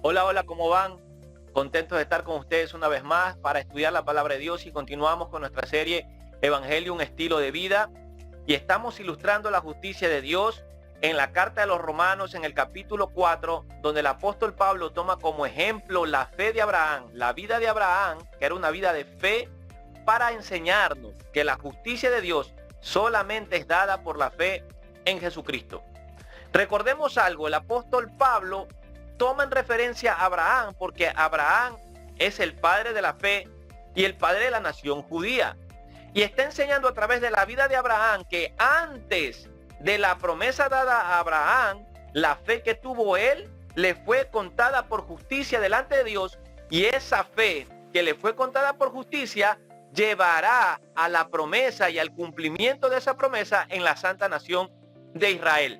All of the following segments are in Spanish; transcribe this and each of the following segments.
Hola, hola, ¿cómo van? Contentos de estar con ustedes una vez más para estudiar la palabra de Dios y continuamos con nuestra serie Evangelio, un estilo de vida. Y estamos ilustrando la justicia de Dios en la carta de los Romanos en el capítulo 4, donde el apóstol Pablo toma como ejemplo la fe de Abraham, la vida de Abraham, que era una vida de fe, para enseñarnos que la justicia de Dios solamente es dada por la fe en Jesucristo. Recordemos algo, el apóstol Pablo toma en referencia a Abraham porque Abraham es el padre de la fe y el padre de la nación judía. Y está enseñando a través de la vida de Abraham que antes de la promesa dada a Abraham, la fe que tuvo él le fue contada por justicia delante de Dios, y esa fe que le fue contada por justicia llevará a la promesa y al cumplimiento de esa promesa en la santa nación de Israel.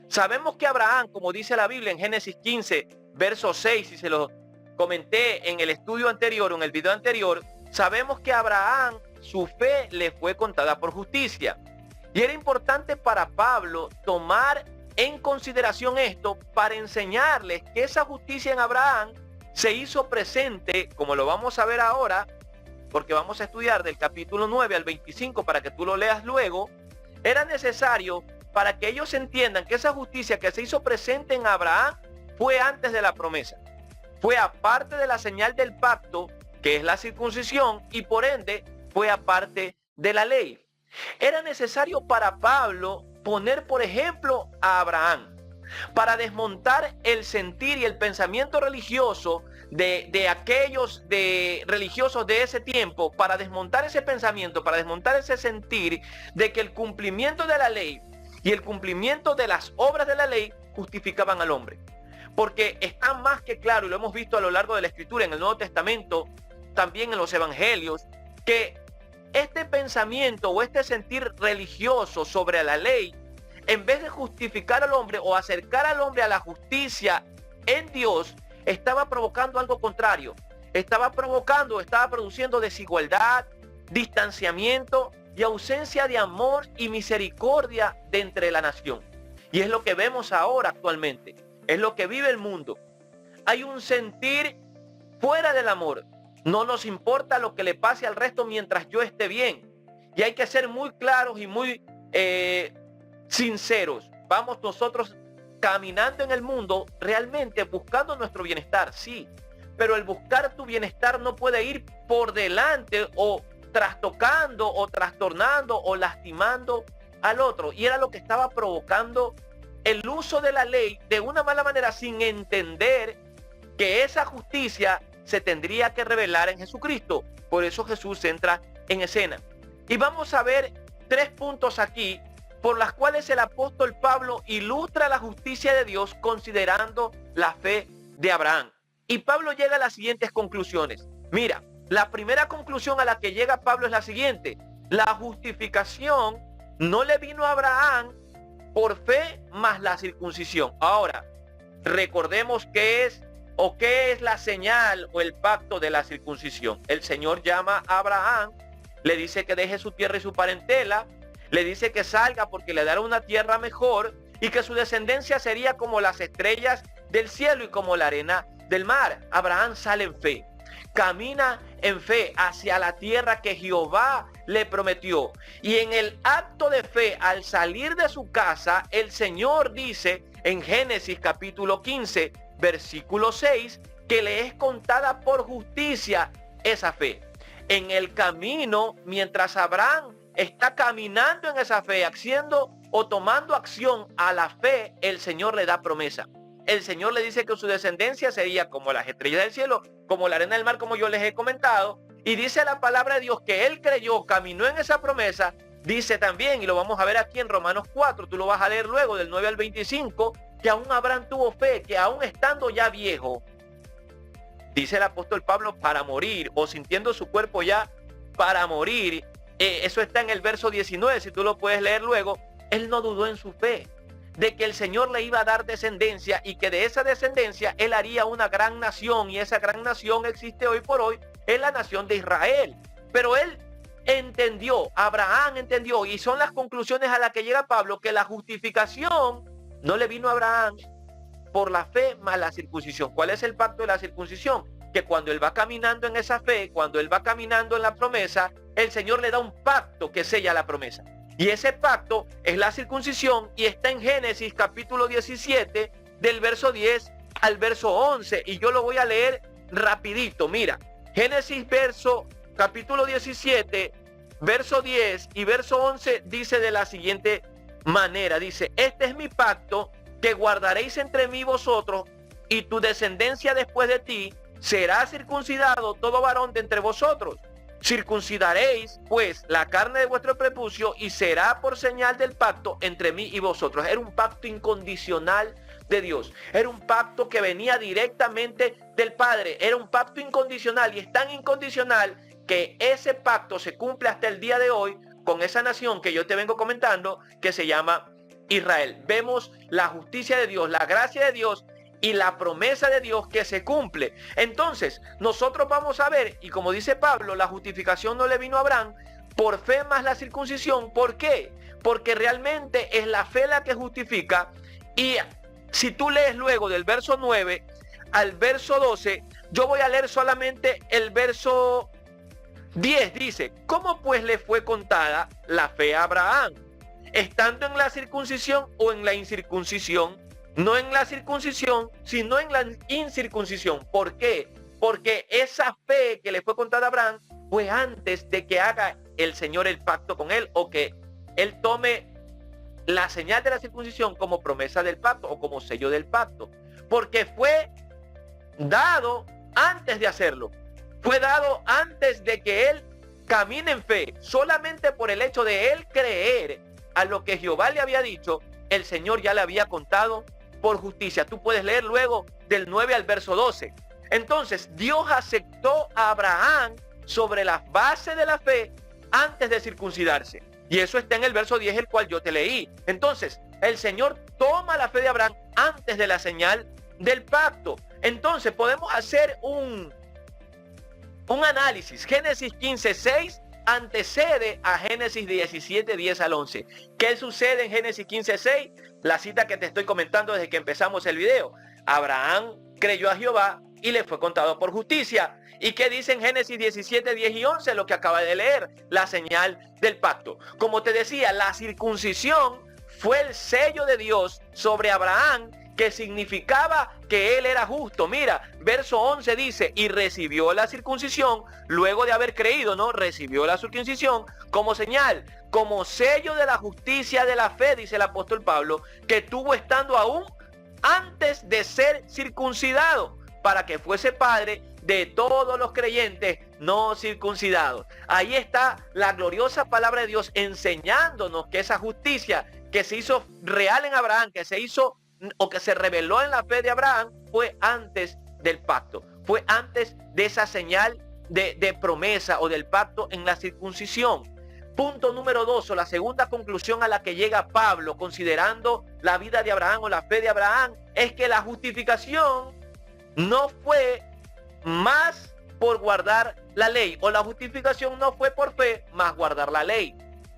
Sabemos que Abraham, como dice la Biblia en Génesis 15, verso 6, y se lo comenté en el estudio anterior, en el video anterior, sabemos que Abraham, su fe le fue contada por justicia. Y era importante para Pablo tomar en consideración esto para enseñarles que esa justicia en Abraham se hizo presente, como lo vamos a ver ahora, porque vamos a estudiar del capítulo 9 al 25 para que tú lo leas luego. Era necesario para que ellos entiendan que esa justicia que se hizo presente en Abraham fue antes de la promesa. Fue aparte de la señal del pacto, que es la circuncisión, y por ende fue aparte de la ley. Era necesario para Pablo poner, por ejemplo, a Abraham, para desmontar el sentir y el pensamiento religioso de aquellos religiosos de ese tiempo, para desmontar ese pensamiento, para desmontar ese sentir de que el cumplimiento de la ley y el cumplimiento de las obras de la ley justificaban al hombre. Porque está más que claro, y lo hemos visto a lo largo de la Escritura, en el Nuevo Testamento, también en los Evangelios, que este pensamiento o este sentir religioso sobre la ley, en vez de justificar al hombre o acercar al hombre a la justicia en Dios, estaba provocando algo contrario. Estaba produciendo desigualdad, distanciamiento y ausencia de amor y misericordia de entre la nación. Y es lo que vemos ahora actualmente. Es lo que vive el mundo. Hay un sentir fuera del amor. No nos importa lo que le pase al resto mientras yo esté bien. Y hay que ser muy claros y muy sinceros. Vamos nosotros caminando en el mundo realmente buscando nuestro bienestar, sí. Pero el buscar tu bienestar no puede ir por delante o trastocando o trastornando o lastimando al otro. Y era lo que estaba provocando el uso de la ley de una mala manera, sin entender que esa justicia se tendría que revelar en Jesucristo. Por eso Jesús entra en escena. Y vamos a ver 3 puntos aquí por las cuales el apóstol Pablo ilustra la justicia de Dios considerando la fe de Abraham. Y Pablo llega a las siguientes conclusiones. Mira, la primera conclusión a la que llega Pablo es la siguiente: la justificación no le vino a Abraham por fe más la circuncisión. Ahora, recordemos qué es la señal o el pacto de la circuncisión. El Señor llama a Abraham, le dice que deje su tierra y su parentela, le dice que salga porque le dará una tierra mejor y que su descendencia sería como las estrellas del cielo y como la arena del mar. Abraham sale en fe, camina en fe hacia la tierra que Jehová le prometió. Y en el acto de fe, al salir de su casa, el Señor dice en Génesis capítulo 15, versículo 6, que le es contada por justicia esa fe. En el camino, mientras Abraham está caminando en esa fe, haciendo o tomando acción a la fe, el Señor le da promesa. El Señor le dice que su descendencia sería como las estrellas del cielo, como la arena del mar, como yo les he comentado. Y dice la palabra de Dios que él creyó, caminó en esa promesa. Dice también, y lo vamos a ver aquí en Romanos 4, tú lo vas a leer luego del 9 al 25, que aún Abraham tuvo fe, que aún estando ya viejo, dice el apóstol Pablo, para morir, o sintiendo su cuerpo ya para morir, eso está en el verso 19, si tú lo puedes leer luego, él no dudó en su fe, de que el Señor le iba a dar descendencia y que de esa descendencia él haría una gran nación, y esa gran nación existe hoy por hoy, es la nación de Israel. Pero él entendió, Abraham entendió, y son las conclusiones a las que llega Pablo, que la justificación no le vino a Abraham por la fe más la circuncisión. ¿Cuál es el pacto de la circuncisión? Que cuando él va caminando en esa fe, cuando él va caminando en la promesa, el Señor le da un pacto que sella la promesa. Y ese pacto es la circuncisión y está en Génesis capítulo 17 del verso 10 al verso 11. Y yo lo voy a leer rapidito. Mira, Génesis capítulo 17, verso 10 y verso 11 dice de la siguiente manera. Dice, este es mi pacto que guardaréis entre mí vosotros y tu descendencia después de ti. Será circuncidado todo varón de entre vosotros. Circuncidaréis pues la carne de vuestro prepucio y será por señal del pacto entre mí y vosotros. Era un pacto incondicional de Dios. Era un pacto que venía directamente del Padre. Era un pacto incondicional y es tan incondicional que ese pacto se cumple hasta el día de hoy con esa nación que yo te vengo comentando que se llama Israel. Vemos la justicia de Dios, la gracia de Dios y la promesa de Dios que se cumple. Entonces, nosotros vamos a ver, y como dice Pablo, la justificación no le vino a Abraham por fe más la circuncisión. ¿Por qué? Porque realmente es la fe la que justifica. Y si tú lees luego del verso 9 al verso 12, yo voy a leer solamente el verso 10. Dice, ¿cómo pues le fue contada la fe a Abraham? Estando en la circuncisión o en la incircuncisión. No en la circuncisión, sino en la incircuncisión. ¿Por qué? Porque esa fe que le fue contada a Abraham fue antes de que haga el Señor el pacto con él o que él tome la señal de la circuncisión como promesa del pacto o como sello del pacto. Porque fue dado antes de hacerlo. Fue dado antes de que él camine en fe. Solamente por el hecho de él creer a lo que Jehová le había dicho, el Señor ya le había contado por justicia. Tú puedes leer luego del 9 al verso 12. Entonces, Dios aceptó a Abraham sobre las bases de la fe antes de circuncidarse. Y eso está en el verso 10, el cual yo te leí. Entonces, el Señor toma la fe de Abraham antes de la señal del pacto. Entonces, podemos hacer un análisis. Génesis 15:6 antecede a Génesis 17, 10 al 11. ¿Qué sucede en Génesis 15:6? La cita que te estoy comentando desde que empezamos el video. Abraham creyó a Jehová y le fue contado por justicia. ¿Y qué dice en Génesis 17, 10 y 11? Lo que acaba de leer, la señal del pacto. Como te decía, la circuncisión fue el sello de Dios sobre Abraham, que significaba que él era justo. Mira, verso 11 dice, y recibió la circuncisión, luego de haber creído, ¿no? Recibió la circuncisión como señal, como sello de la justicia de la fe, dice el apóstol Pablo, que tuvo estando aún antes de ser circuncidado, para que fuese padre de todos los creyentes no circuncidados. Ahí está la gloriosa palabra de Dios enseñándonos que esa justicia que se hizo real en Abraham, que se hizo o que se reveló en la fe de Abraham, fue antes del pacto, fue antes de esa señal de promesa o del pacto en la circuncisión. Punto número 2, o la segunda conclusión a la que llega Pablo considerando la vida de Abraham o la fe de Abraham, es que la justificación no fue más por guardar la ley, o la justificación no fue por fe más guardar la ley.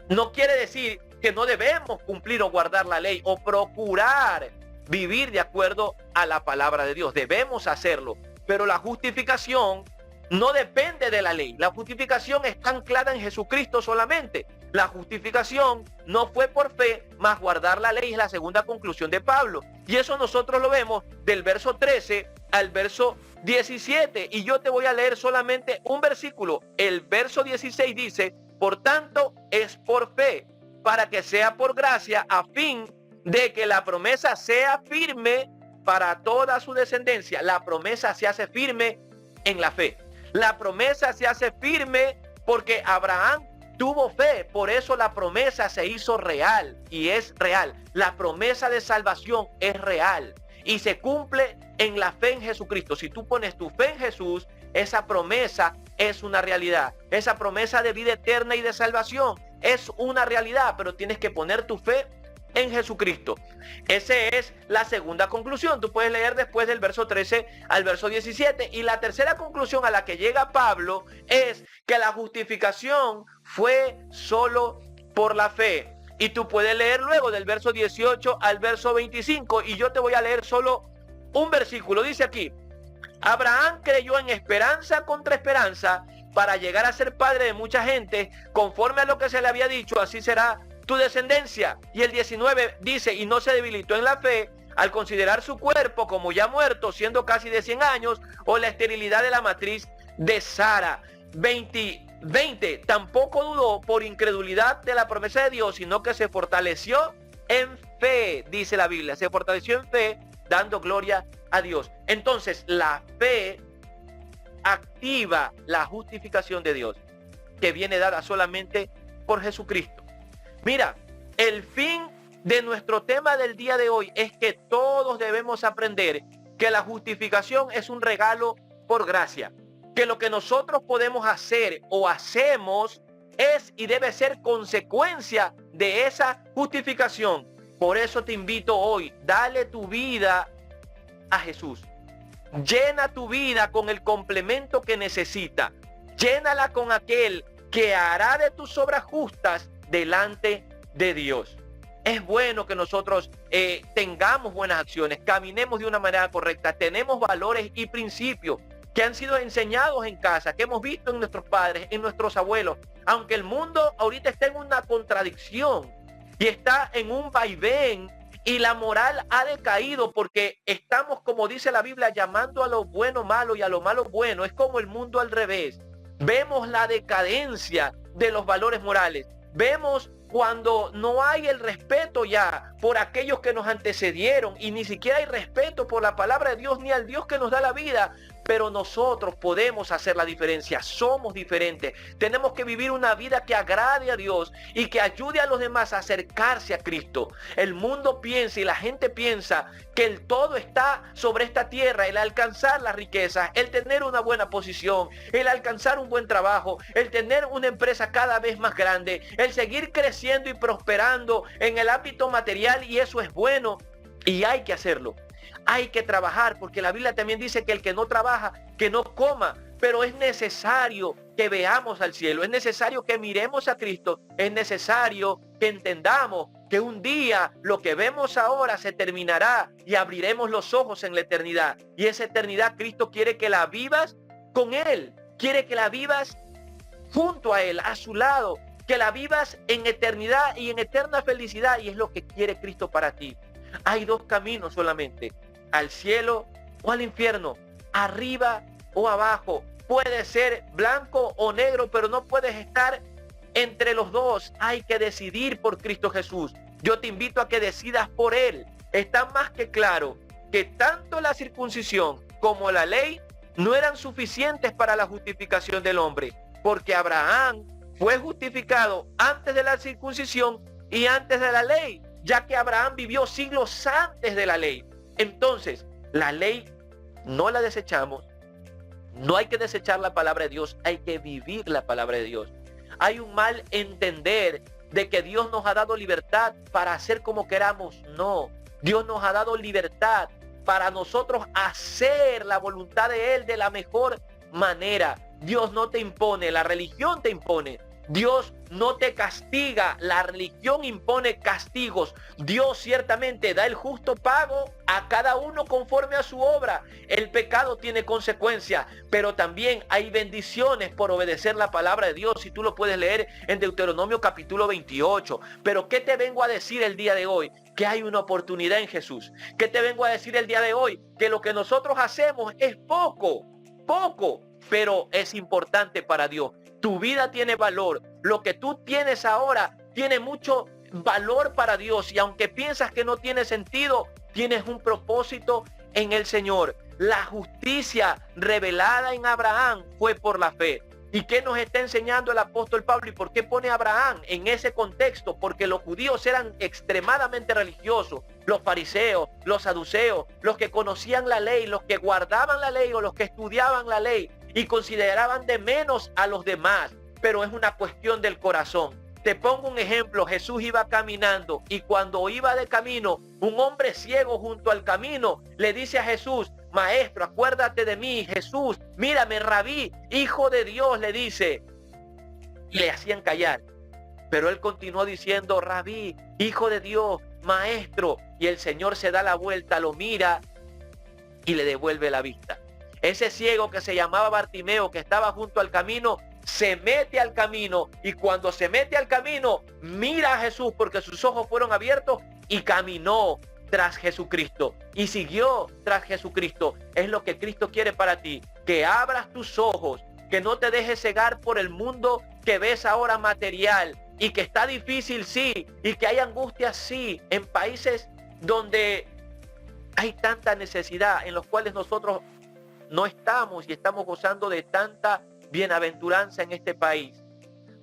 No quiere decir que no debemos cumplir o guardar la ley o procurar vivir de acuerdo a la palabra de Dios. Debemos hacerlo, pero la justificación no depende de la ley. La justificación está anclada en Jesucristo solamente. La justificación no fue por fe, más guardar la ley es la segunda conclusión de Pablo. Y eso nosotros lo vemos del verso 13 al verso 17. Y yo te voy a leer solamente un versículo. El verso 16 dice, por tanto es por fe, para que sea por gracia, a fin de que la promesa sea firme para toda su descendencia. La promesa se hace firme en la fe. La promesa se hace firme porque Abraham tuvo fe. Por eso la promesa se hizo real y es real. La promesa de salvación es real y se cumple en la fe en Jesucristo. Si tú pones tu fe en Jesús, esa promesa es una realidad. Esa promesa de vida eterna y de salvación es una realidad, pero tienes que poner tu fe en Jesucristo. Esa es la segunda conclusión. Tú puedes leer después del verso 13 al verso 17. Y la tercera conclusión a la que llega Pablo es que la justificación fue solo por la fe. Y tú puedes leer luego del verso 18 al verso 25. Y yo te voy a leer solo un versículo, dice aquí: Abraham creyó en esperanza contra esperanza para llegar a ser padre de mucha gente, conforme a lo que se le había dicho, así será tu descendencia. Y el 19 dice: y no se debilitó en la fe al considerar su cuerpo como ya muerto, siendo casi de 100 años, o la esterilidad de la matriz de Sara. 20, tampoco dudó por incredulidad de la promesa de Dios, sino que se fortaleció en fe, dice la Biblia, se fortaleció en fe, dando gloria a Dios. Entonces, la fe activa la justificación de Dios, que viene dada solamente por Jesucristo. Mira, el fin de nuestro tema del día de hoy es que todos debemos aprender que la justificación es un regalo por gracia, que lo que nosotros podemos hacer o hacemos es y debe ser consecuencia de esa justificación. Por eso te invito hoy, dale tu vida a Jesús. Llena tu vida con el complemento que necesita. Llénala con aquel que hará de tus obras justas delante de Dios. Es bueno que nosotros tengamos buenas acciones, caminemos de una manera correcta, tenemos valores y principios que han sido enseñados en casa, que hemos visto en nuestros padres, en nuestros abuelos. Aunque el mundo ahorita está en una contradicción y está en un vaivén, y la moral ha decaído porque estamos, como dice la Biblia, llamando a lo bueno malo y a lo malo bueno. Es como el mundo al revés. Vemos la decadencia de los valores morales. Vemos cuando no hay el respeto ya por aquellos que nos antecedieron, y ni siquiera hay respeto por la palabra de Dios ni al Dios que nos da la vida. Pero nosotros podemos hacer la diferencia, somos diferentes. Tenemos que vivir una vida que agrade a Dios y que ayude a los demás a acercarse a Cristo. El mundo piensa y la gente piensa que el todo está sobre esta tierra: el alcanzar las riquezas, el tener una buena posición, el alcanzar un buen trabajo, el tener una empresa cada vez más grande, el seguir creciendo y prosperando en el ámbito material, y eso es bueno y hay que hacerlo. Hay que trabajar, porque la Biblia también dice que el que no trabaja, que no coma. Pero es necesario que veamos al cielo, es necesario que miremos a Cristo, es necesario que entendamos que un día lo que vemos ahora se terminará y abriremos los ojos en la eternidad. Y esa eternidad Cristo quiere que la vivas con Él, quiere que la vivas junto a Él, a su lado, que la vivas en eternidad y en eterna felicidad, y es lo que quiere Cristo para ti. Hay dos caminos solamente: al cielo o al infierno, arriba o abajo. Puede ser blanco o negro, pero no puedes estar entre los dos. Hay que decidir por Cristo Jesús. Yo te invito a que decidas por Él. Está más que claro que tanto la circuncisión como la ley no eran suficientes para la justificación del hombre, porque Abraham fue justificado antes de la circuncisión y antes de la ley, ya que Abraham vivió siglos antes de la ley. Entonces, la ley no la desechamos. No hay que desechar la palabra de Dios, hay que vivir la palabra de Dios. Hay un mal entender de que Dios nos ha dado libertad para hacer como queramos. No, Dios nos ha dado libertad para nosotros hacer la voluntad de Él de la mejor manera. Dios no te impone, la religión te impone. Dios no te castiga, la religión impone castigos. Dios ciertamente da el justo pago a cada uno conforme a su obra. El pecado tiene consecuencias, pero también hay bendiciones por obedecer la palabra de Dios. Si tú lo puedes leer en Deuteronomio capítulo 28. Pero ¿qué te vengo a decir el día de hoy? Que hay una oportunidad en Jesús. ¿Qué te vengo a decir el día de hoy? Que lo que nosotros hacemos es poco, pero es importante para Dios. Tu vida tiene valor. Lo que tú tienes ahora tiene mucho valor para Dios. Y aunque piensas que no tiene sentido, tienes un propósito en el Señor. La justicia revelada en Abraham fue por la fe. ¿Y qué nos está enseñando el apóstol Pablo? ¿Y por qué pone a Abraham en ese contexto? Porque los judíos eran extremadamente religiosos. Los fariseos, los saduceos, los que conocían la ley, los que guardaban la ley o los que estudiaban la ley, y consideraban de menos a los demás. Pero es una cuestión del corazón. Te pongo un ejemplo. Jesús iba caminando, y cuando iba de camino, un hombre ciego junto al camino le dice a Jesús: Maestro, acuérdate de mí. Jesús, mírame, Rabí, Hijo de Dios, le dice. Y le hacían callar. Pero él continuó diciendo: Rabí, Hijo de Dios, Maestro. Y el Señor se da la vuelta, lo mira y le devuelve la vista. Ese ciego que se llamaba Bartimeo, que estaba junto al camino, se mete al camino, y cuando se mete al camino, mira a Jesús porque sus ojos fueron abiertos y caminó tras Jesucristo y siguió tras Jesucristo. Es lo que Cristo quiere para ti, que abras tus ojos, que no te dejes cegar por el mundo que ves ahora material, y que está difícil, sí, y que hay angustia, sí, en países donde hay tanta necesidad, en los cuales nosotros no estamos y estamos gozando de tanta bienaventuranza en este país,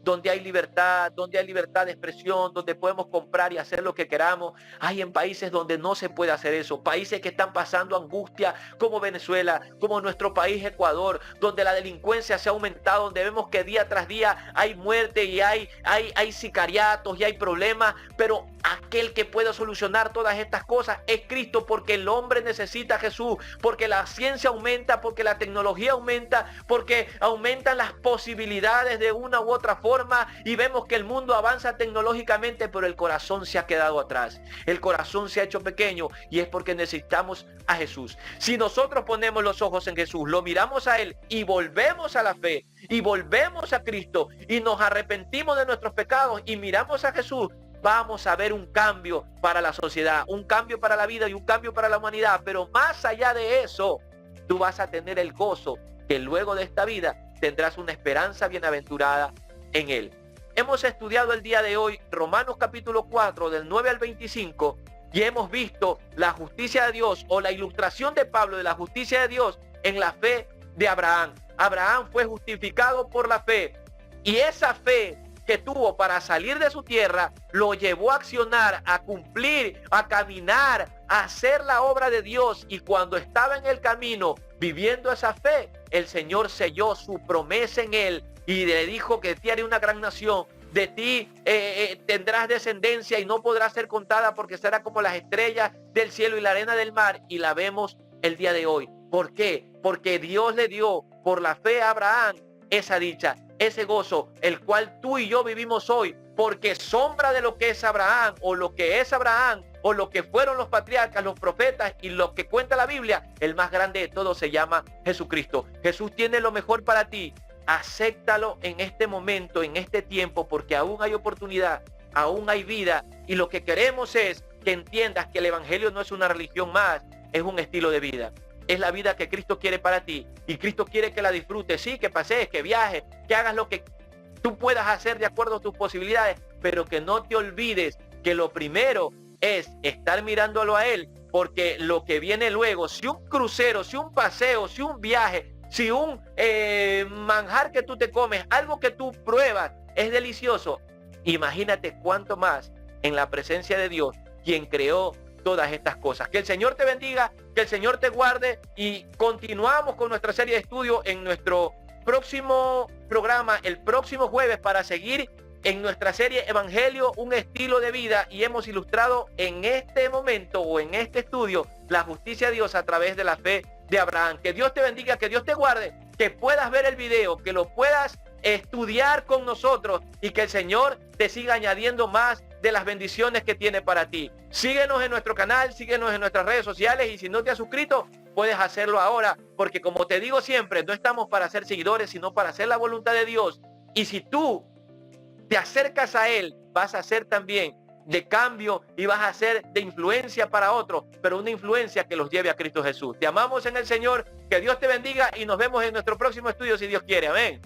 donde hay libertad de expresión, donde podemos comprar y hacer lo que queramos. Hay en países donde no se puede hacer eso, países que están pasando angustia, como Venezuela, como nuestro país Ecuador, donde la delincuencia se ha aumentado, donde vemos que día tras día hay muerte y hay sicariatos y hay problemas, pero aquel que puede solucionar todas estas cosas es Cristo, porque el hombre necesita a Jesús, porque la ciencia aumenta, porque la tecnología aumenta, porque aumentan las posibilidades de una u otra forma, y vemos que el mundo avanza tecnológicamente, pero el corazón se ha quedado atrás, el corazón se ha hecho pequeño, y es porque necesitamos a Jesús. Si nosotros ponemos los ojos en Jesús, lo miramos a Él y volvemos a la fe y volvemos a Cristo y nos arrepentimos de nuestros pecados y miramos a Jesús, vamos a ver un cambio para la sociedad, un cambio para la vida y un cambio para la humanidad. Pero más allá de eso, tú vas a tener el gozo que luego de esta vida tendrás una esperanza bienaventurada en Él. Hemos estudiado el día de hoy Romanos capítulo 4 del 9 al 25 y hemos visto la justicia de Dios, o la ilustración de Pablo de la justicia de Dios en la fe de Abraham. Abraham fue justificado por la fe, y esa fe que tuvo para salir de su tierra lo llevó a accionar, a cumplir, a caminar, a hacer la obra de Dios. Y cuando estaba en el camino viviendo esa fe, el Señor selló su promesa en él y le dijo que te haré una gran nación, de ti tendrás descendencia y no podrá ser contada, porque será como las estrellas del cielo y la arena del mar. Y la vemos el día de hoy. ¿Por qué? Porque Dios le dio por la fe a Abraham esa dicha, ese gozo, el cual tú y yo vivimos hoy, porque sombra de lo que es Abraham, o lo que es Abraham, o lo que fueron los patriarcas, los profetas y lo que cuenta la Biblia, el más grande de todos se llama Jesucristo. Jesús tiene lo mejor para ti. Acéptalo en este momento, en este tiempo, porque aún hay oportunidad, aún hay vida, y lo que queremos es que entiendas que el evangelio no es una religión más, es un estilo de vida. Es la vida que Cristo quiere para ti, y Cristo quiere que la disfrutes, sí, que pasees, que viajes, que hagas lo que tú puedas hacer de acuerdo a tus posibilidades, pero que no te olvides que lo primero es estar mirándolo a Él, porque lo que viene luego, si un crucero, si un paseo, si un viaje, si un manjar que tú te comes, algo que tú pruebas, es delicioso, imagínate cuánto más en la presencia de Dios, quien creó todas estas cosas. Que el Señor te bendiga, que el Señor te guarde, y continuamos con nuestra serie de estudio en nuestro próximo programa, el próximo jueves, para seguir en nuestra serie Evangelio, un estilo de vida, y hemos ilustrado en este momento, o en este estudio, la justicia de Dios a través de la fe de Abraham. Que Dios te bendiga, que Dios te guarde, que puedas ver el video, que lo puedas estudiar con nosotros, y que el Señor te siga añadiendo más de las bendiciones que tiene para ti. Síguenos en nuestro canal, síguenos en nuestras redes sociales, y si no te has suscrito, puedes hacerlo ahora, porque como te digo siempre, no estamos para ser seguidores, sino para hacer la voluntad de Dios. Y si tú te acercas a Él, vas a ser también de cambio y vas a ser de influencia para otros, pero una influencia que los lleve a Cristo Jesús. Te amamos en el Señor, que Dios te bendiga, y nos vemos en nuestro próximo estudio si Dios quiere. Amén.